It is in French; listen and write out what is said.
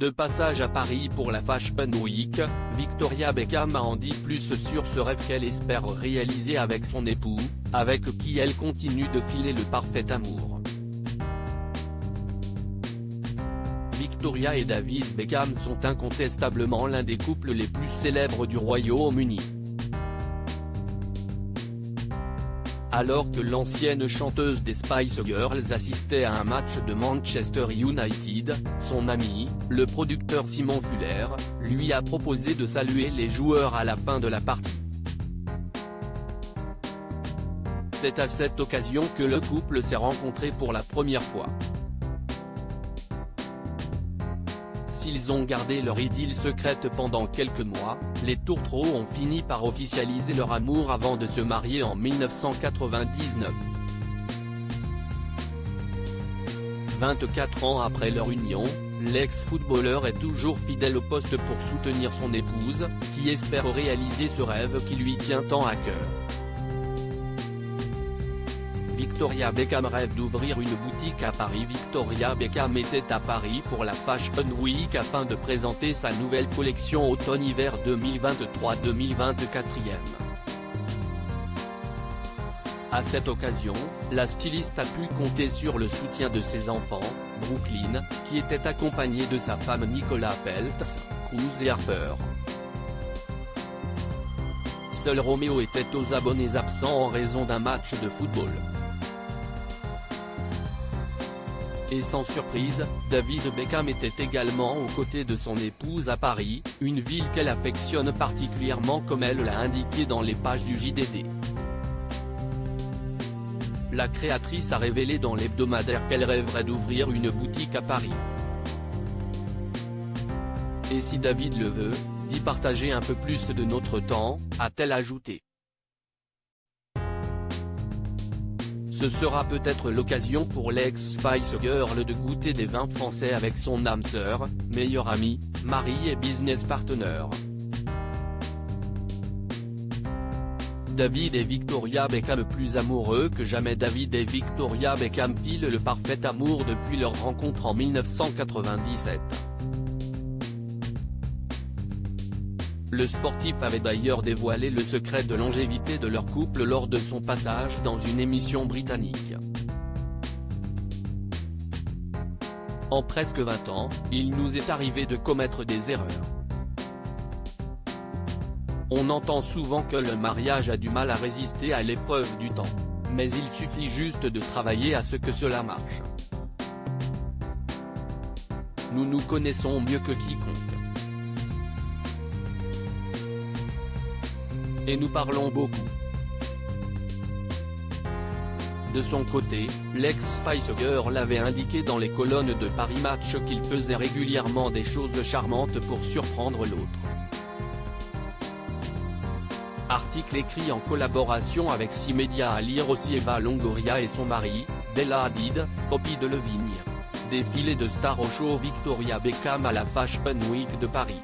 De passage à Paris pour la Fashion Week, Victoria Beckham a en dit plus sur ce rêve qu'elle espère réaliser avec son époux, avec qui elle continue de filer le parfait amour. Victoria et David Beckham sont incontestablement l'un des couples les plus célèbres du Royaume-Uni. Alors que l'ancienne chanteuse des Spice Girls assistait à un match de Manchester United, son ami, le producteur Simon Fuller, lui a proposé de saluer les joueurs à la fin de la partie. C'est à cette occasion que le couple s'est rencontré pour la première fois. S'ils ont gardé leur idylle secrète pendant quelques mois, les tourtereaux ont fini par officialiser leur amour avant de se marier en 1999. 24 ans après leur union, l'ex-footballeur est toujours fidèle au poste pour soutenir son épouse, qui espère réaliser ce rêve qui lui tient tant à cœur. Victoria Beckham rêve d'ouvrir une boutique à Paris. Victoria Beckham était à Paris pour la Fashion Week afin de présenter sa nouvelle collection automne-hiver 2023-2024. À cette occasion, la styliste a pu compter sur le soutien de ses enfants, Brooklyn, qui était accompagnée de sa femme Nicola Peltz, Cruz et Harper. Seul Roméo était aux abonnés absents en raison d'un match de football. Et sans surprise, David Beckham était également aux côtés de son épouse à Paris, une ville qu'elle affectionne particulièrement comme elle l'a indiqué dans les pages du JDD. La créatrice a révélé dans l'hebdomadaire qu'elle rêverait d'ouvrir une boutique à Paris. Et si David le veut, d'y partager un peu plus de notre temps, a-t-elle ajouté. Ce sera peut-être l'occasion pour l'ex-Spice Girl de goûter des vins français avec son âme sœur, meilleure amie, mari et business partner. David et Victoria Beckham plus amoureux que jamais. David et Victoria Beckham filent le parfait amour depuis leur rencontre en 1997. Le sportif avait d'ailleurs dévoilé le secret de longévité de leur couple lors de son passage dans une émission britannique. En presque 20 ans, il nous est arrivé de commettre des erreurs. On entend souvent que le mariage a du mal à résister à l'épreuve du temps. Mais il suffit juste de travailler à ce que cela marche. Nous nous connaissons mieux que quiconque. Et nous parlons beaucoup. De son côté, l'ex-Spice Girl avait indiqué dans les colonnes de Paris Match qu'il faisait régulièrement des choses charmantes pour surprendre l'autre. Article écrit en collaboration avec 6 médias à lire aussi. Eva Longoria et son mari, Bella Hadid, Poppy Delevingne. Défilé de stars au show Victoria Beckham à la Fashion Week de Paris.